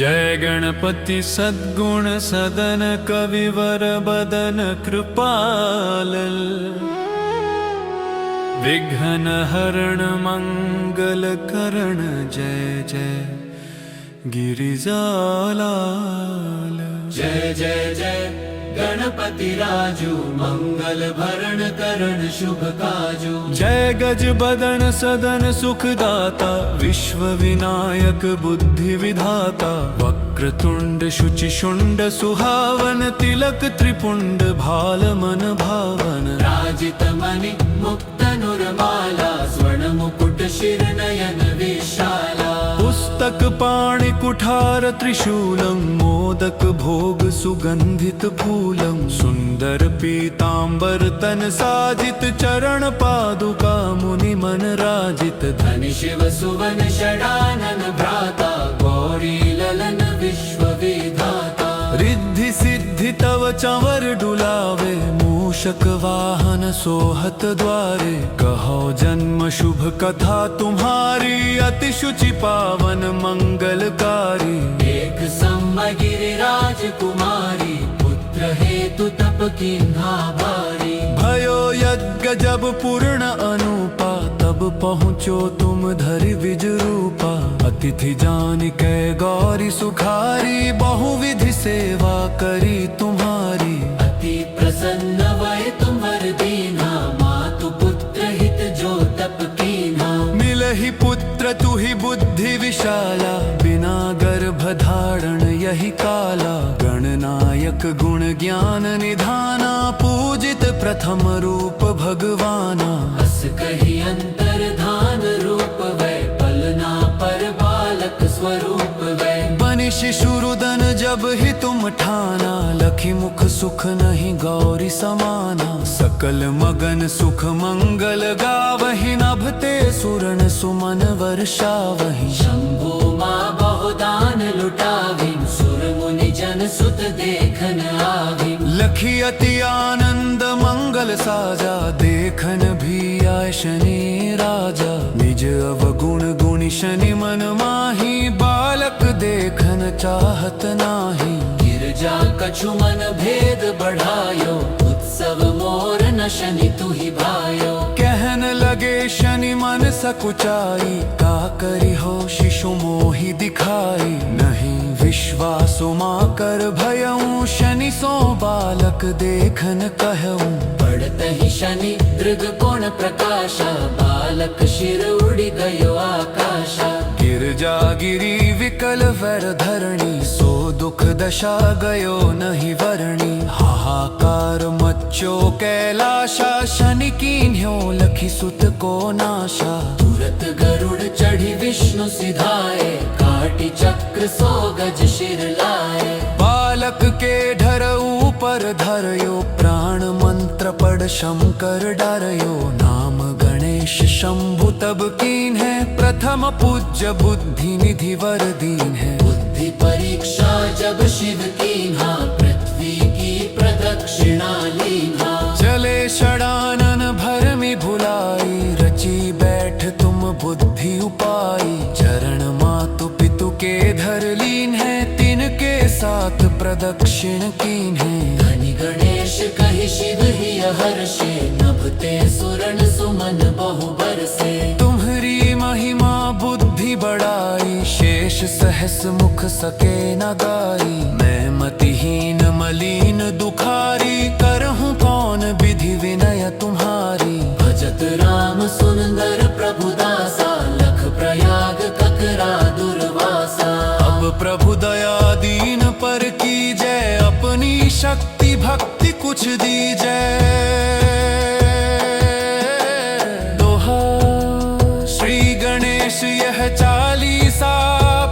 जय गणपति सद्गुण सदन कविवर बदन कृपाल, विघ्न हरण मंगल करण जय जय गिरिजालाल। जय जय जय गणपति राजू, मंगल भरण करण शुभ काजू। जय गज बदन सदन सुखदाता, विश्व विनायक बुद्धि विधाता। वक्रतुंड शुचि शुंड सुहावन, तिलक त्रिपुंड भाल मन भावन। राजित मणि मुक्त नुरमाला, स्वर्ण मुकुट शिर नयन विशाला। पुस्तक पाणि कुठार त्रिशूलम, मोदक भोग सुगंधित फूलम। सुंदर पीतांबर तन साजित, चरण पादुका मुनि मन राजित। धनि शिव सुवन षडानन भ्राता, गौरी ललन विश्व विधाता। रिद्धि सिद्धि तव चंवर डुलावे, मूषक वाहन सोहत द्वारे। कहो जन्म शुभ कथा तुम्हारी, अति शुचि पावन मंगलकारी। एक समय गिरिराज कुमारी, पुत्र हेतु तप कीन्हा भारी। भयो यज्ञ जब पूर्ण अनुपा, तब पहुँचो तुम धरि विज रूपा। अतिथि जान कै गौरी सुखारी, बहुविधि सेवा करी तुम्हारी। अति प्रसन्न वै तुम्हर दीना, मातु पुत्र हित जो तप कीन्हा। मिलहि पुत्र तुहि बुद्धि विशाला, बिना गर्भ धारण यही काला। गणनायक गुण ज्ञान निधाना, पूजित प्रथम रूप भगवाना। अस कही अंतर्धान रूप वै, पलना पर बालक स्वरूप वै। बनि शिशुरुदन जब ही तुम ठाना, लखी मुख सुख नहीं गौरी समाना। सकल मगन सुख मंगल गावहि, नभते सुरन सुमन वर्षावहि। शंभु माँ बहुदान लुटावी, सुर मुनि जन सुत देखन आवी। लखी अति आनंद मंगल साजा, देखन भी आय शनि राजा। निज अवगुण गुणी शनि मन माही, बालक देखन चाहत नाही। गिरजा कछु मन भेद बढ़ायो, उत्सव मोर न शनि तुहि भायो। कहन लगे शनि मन सकुचाई, का करी हो शिशु मोहि दिखाई। नहीं विश्वासु माँ कर भयऊं, शनि सो बालक देखन कहऊं। पड़त ही शनि दृग कोण प्रकाशा, बालक शिर उड़ी गयो आकाशा। गिरजा गिरी विकल वर धरणी, सो दुख दशा गयो नहीं वरणी। हाहाकार मच्चो कैलाशा, शनि कीन्ह्यो लखी सुत को नाशा। तुरत गरुड़ चढ़ी विष्णु सिधाए, काटी चक्र सो गज शिर लाए। बालक के ढर ऊपर धरयो, प्राण मंत्र पढ़ शंकर डरयो। नाम गणेश शंभु तब कीन है, प्रथम पूज्य बुद्धि निधि वर दीन है। बुद्धि परीक्षा जब शिव कीन्हा, पृथ्वी की प्रदक्षिणा लीन्हा। चले षडानन भरमि भुलाई, रची बैठ तुम बुद्धि उपाई। चरण मातु पितु के धर लीन है, तिनके साथ प्रदक्षिण कीन है। धनि गणेश कहि शिव ही हर्षे, नभते सुरन सुमन बहु बरसे। तुम्हरी महिमा बुद्धि बढ़ाई, शेष सहस मुख सके न गाई। मैं मतिहीन मलिन दुखारी, करहूँ कौन विधि विनय तुम्हारी। भजत राम सुंदर प्रभु दासा, लख प्रयाग ककरा दुर्वासा। अब प्रभु दया दीन पर की जय, अपनी शक्ति भक्ति कुछ दीजय। दोहा श्री गणेश यह चालीसा,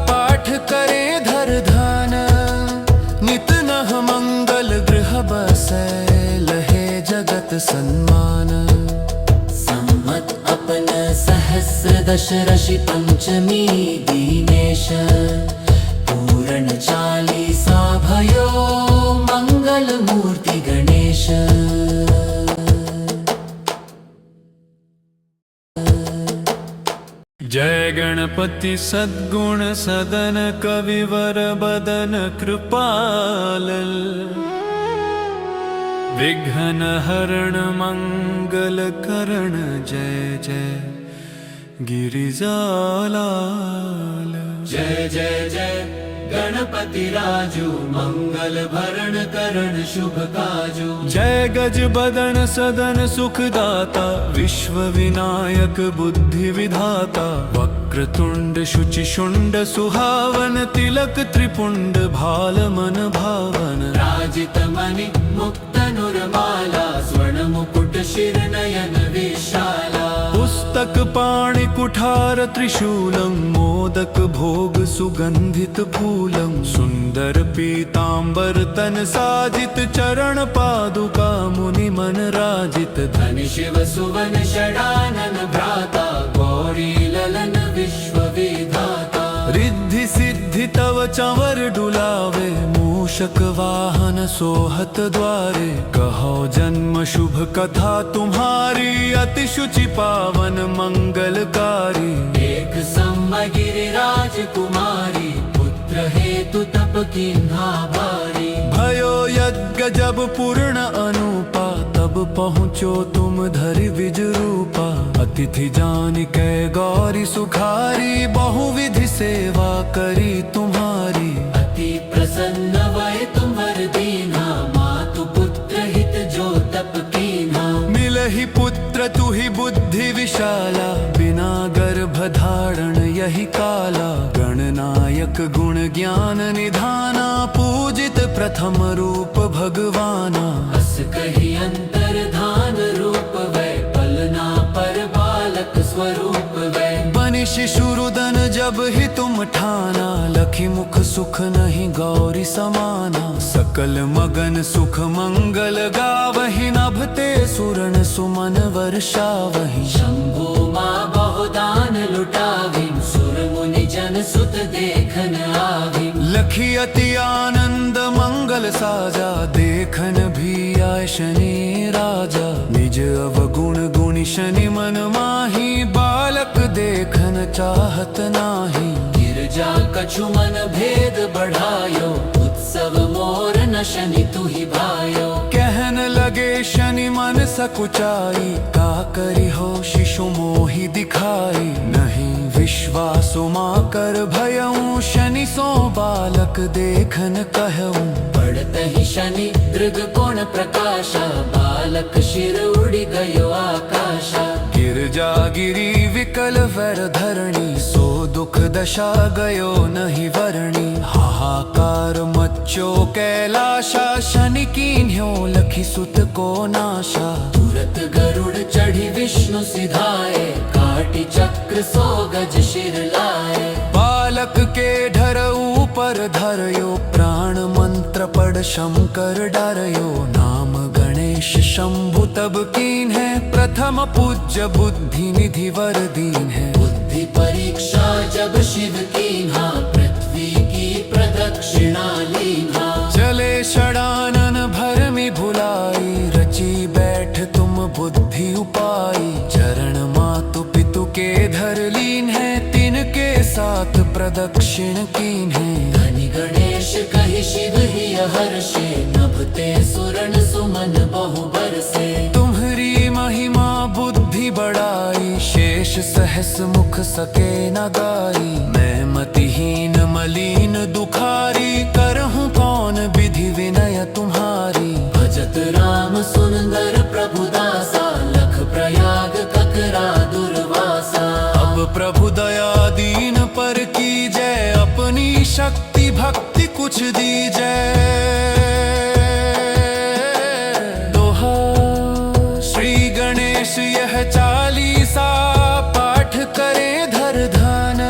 पाठ करे धर ध्यान। नित नह मंगल गृह बसै, लहे जगत सन्मान। सम्मत अपन सहस्र दशरशि पंचमी दीनेश। पूर्ण चालीसा भयो, मंगल मूर्ति गणेश। जय गणपति गणपति सद्गुण सदन कविवर बदन कृपाल विघ्न हरण मंगल करण जय जय गिरिजालाल। जय जय जय गणपति राजू मंगल भरण करण शुभ काजू। जय गज बदन सदन सुखदाता विश्व विनायक बुद्धि विधाता वक्रतुंड शुचि शुंड सुहावन तिलक त्रिपुंड भाल मन भावन। राजित मणि मुक्त नुरमाला स्वर्ण मुकुट शिर नयन विशाला। पुस्तक पाणि कुठार त्रिशूलम मोदक भोग सुगंधित फूलम। सुंदर पीतांबर तन साजित चरण पादुका मुनि मन राजित। धनि शिव सुवन षडानन भ्राता गौरी ललन विश्व विधाता। रिद्धि सिद्धि तव चंवर डुलावे मूषक वाहन सोहत द्वारे। कहो जन्म शुभ कथा तुम्हारी अति शुचि पावन मंगलकारी। एक समय गिरिराज कुमारी पुत्र हेतु तप कीन्हा भारी। भयो यज्ञ जब पूर्ण अनुपा तब पहुँचो तुम धरि विज रूपा। अतिथि जान कै गौरी सुखारी बहुविधि सेवा करी तुम्हारी। अति प्रसन्न वै तुम वर दीना मातु पुत्र हित जो तप कीन्हा। मिलहि पुत्र तुहि बुद्धि विशाला बिना गर्भ धारण यही काला। गणनायक गुण ज्ञान निधाना पूजित प्रथम रूप भगवाना। अस कही अंतर धान रूप वै पलना पर बालक स्वरूप वै। बनि शिशु रुदन जब ही तुम ठाना लखी मुख सुख नहीं गौरी समाना। सकल मगन सुख मंगल गावहि नभते सुरन सुमन वर्षावहि। शंभु माँ बहुदान लुटाविन सुर मुनि जन सुत देखन आविन। लखी अति आनंद मंगल साजा देखन भी आय शनि राजा। निज अवगुण गुणी शनि मन माही बालक देखन चाहत नाही। गिरजा कछु मन भेद बढ़ायो उत्सव मोर न शनि तुहि भायो। कहन लगे शनि मन सकुचाई का करी हो शिशु मोहि दिखाई। नहीं विश्वासु माँ कर भयऊं शनि सो बालक देखन कहऊं। पड़त ही शनि दृग कोण प्रकाशा बालक शिर उड़ी गयो आकाशा। गिरजा गिरी विकल वर धरणी सो दुख दशा गयो नहीं वरणी। हाहाकार मच्चो कैलाशा शनि कीन्ह्यो लखी सुत को नाशा। तुरत गरुड़ चढ़ी विष्णु सिधाए काटी चक्र सो गज शिर लाए। बालक के ढर ऊपर धरयो प्राण मंत्र पढ़ शंकर डरयो। नाम गणेश शंभु तब कीन है प्रथम पूज्य बुद्धि निधि वर दीन है। बुद्धि परीक्षा जब शिव कीन्हा पृथ्वी की प्रदक्षिणा लीन्हा। चले षडानन भरमि भुलाई रची बैठ तुम बुद्धि उपाई। चरण मातु पितु के धर लीन है तिनके साथ प्रदक्षिण कीन है। धनि गणेश कहि शिव ही हर्षे नभते सुरन सुमन बहु बरसे। तुम्हारी महिमा बुद्धि बढ़ाई शेष सहस मुख सके न गाई। मैं मतिहीन मलिन दुखारी करहूँ कौन विधि विनय तुम्हारी। भजत राम सुंदर प्रभु दासा लख प्रयाग ककरा दुर्वासा। अब प्रभु दया दीन पर की जय अपनी शक्ति भक्ति कुछ दी जय। दोहा श्री गणेश यह चालीसा पाठ करे धर ध्यान।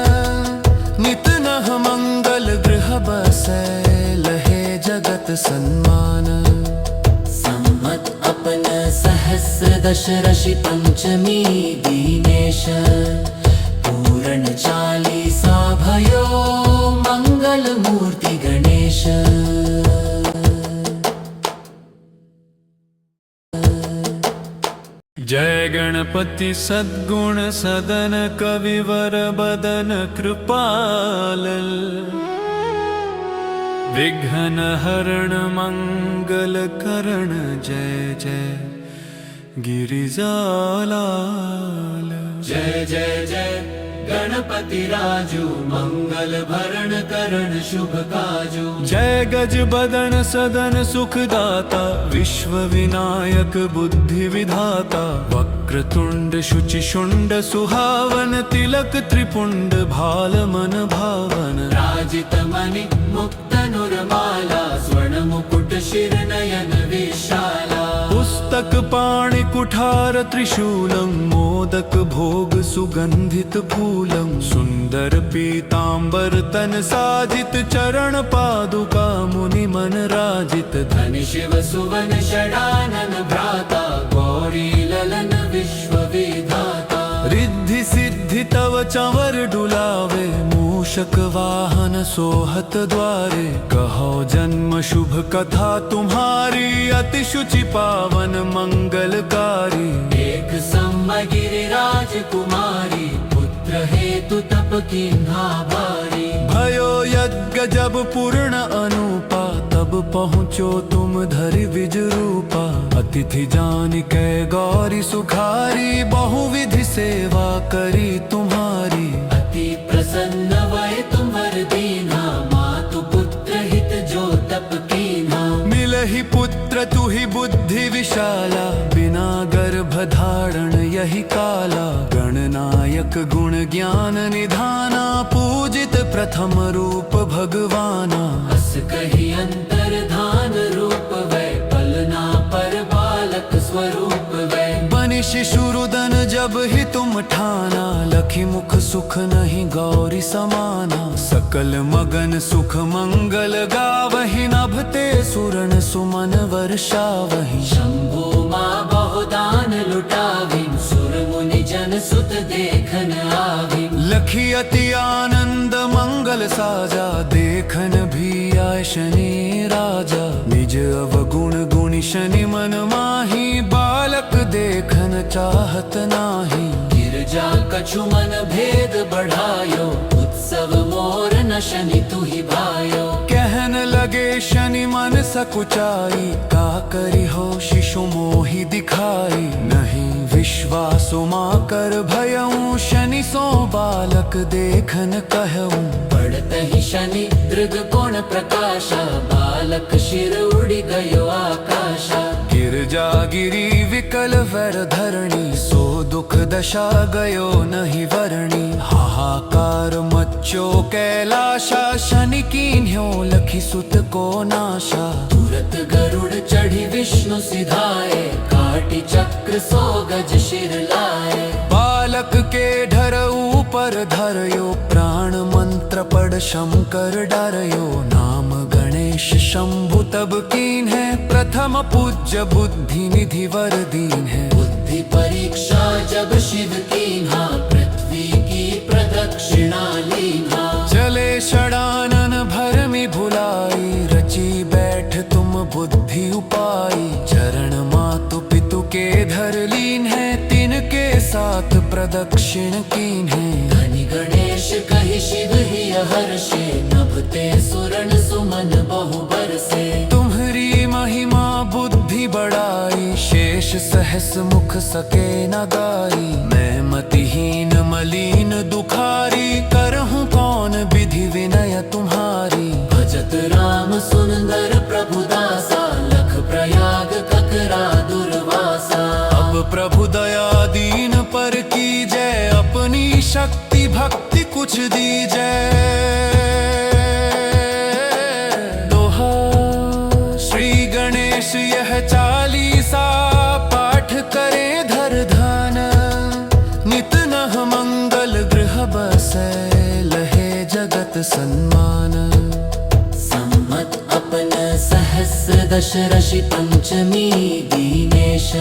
नित नह मंगल गृह बसै लहे जगत सन्मान। सम्मत अपन सहस्र दशरशि पंचमी दीनेश। पूर्ण चालीसा भयो मंगल मूर्ति गणेश। जय गणपति सद्गुण सदन कविवर बदन कृपाल विघ्न हरण मंगल करण जय जय गिरिजालाल। जय जय जय गणपति राजू मंगल भरण करण शुभ काजू। जय गज बदन सदन सुखदाता विश्व विनायक बुद्धि विधाता वक्रतुंड शुचि शुंड सुहावन तिलक त्रिपुंड भाल मन भावन। राजित मणि मुक्त नुरमाला स्वर्ण मुकुट शिर नयन विशाला। पुस्तक पाणि कुठार त्रिशूलम मोदक भोग सुगंधित फूलम। सुंदर पीतांबर तन साजित चरण पादुका मुनि मन राजित। धनि शिव सुवन षडानन भ्राता गौरी ललन विश्व विधाता। रिद्धि सिद्धि तव चंवर डुलावे मूषक वाहन सोहत द्वारे। कहो जन्म शुभ कथा तुम्हारी अति शुचि पावन मंगलकारी। एक समय गिरिराज कुमारी पुत्र हेतु तप कीन्हा भारी। भयो यज्ञ जब पूर्ण अनुपा तब पहुँचो तुम धरि विज रूपा। अतिथि जान कै गौरी सुखारी बहुविधि सेवा करी तुम्हारी। अति प्रसन्न वै तुम वर दीना मातु पुत्र हित जो तप कीन्हा। मिलहि पुत्र तुहि बुद्धि विशाला बिना गर्भ धारण यही काला। गणनायक गुण ज्ञान निधाना पूजित प्रथम रूप भगवाना। अस कही अंतर्धान रूप वै पलना पर बालक स्वरूप वै। बनि शिशुरुदन जब ही तुम ठाना लखी मुख सुख नहीं गौरी समाना। सकल मगन सुख मंगल गावहि नभते सुरन सुमन वर्षावहि। शंभु माँ बहुदान लुटाविन सुर मुनि जन सुत देखन आविन। लखी अति आनंद मंगल साजा देखन भी आय शनि राजा। निज अवगुण गुणी शनि मन माही बालक देखन चाहत नाही। गिरजा कछु मन भेद बढ़ायो उत्सव मोर न शनि तुहि भायो। कहन लगे शनि मन सकुचाई का करी हो शिशु मोहि दिखाई। नहीं विश्वास माँ कर भयऊं शनि सो बालक देखन कहऊं। पढ़ते ही शनि दृग कोण प्रकाशा बालक शिर उड़ी गयो आकाशा। गिरजा गिरी विकल वर धरणी सो दुख दशा गयो नहीं वरणी। हाहाकार मच्चो कैलाशा शनि कीन्ह्यो लखी सुत को नाशा। तुरत गरुड़ चढ़ी विष्णु सिधाए काटी चक्र सो गज शिर लाए। बालक के ढर ऊपर धरयो प्राण मंत्र पढ़ शंकर डरयो। नाम गणेश शंभु तब कीन है प्रथम पूज्य बुद्धि निधि वर दीन है। बुद्धि परीक्षा जब शिव कीन्हा पृथ्वी की प्रदक्षिणा लीन्हा। चले षडानन भरमि भुलाई रची बैठ तुम बुद्धि उपाई। चरण मातु पितु के धर लीन है तिनके साथ प्रदक्षिण कीन है। धनि गणेश कहि शिव ही हर्षे नभते सुरन सुमन बहु बरसे। तुम्हारी महिमा बुद्धि बढ़ाई शेष सहस मुख सके न गाई। मैं मतिहीन मलिन दुखारी करहूँ कौन विधि विनय तुम्हारी। भजत राम सुंदर प्रभु दासा लख प्रयाग ककरा दुर्वासा। अब प्रभु दया दीन पर की जय अपनी शक्ति भक्ति कुछ दी जय। दोहा श्री गणेश यह चालीसा पाठ करे धर धन। नित नह मंगल गृह बसै लहे जगत सन्मान। सम्मत अपन सहस्र दश ऋषि पंचमी दीनेश।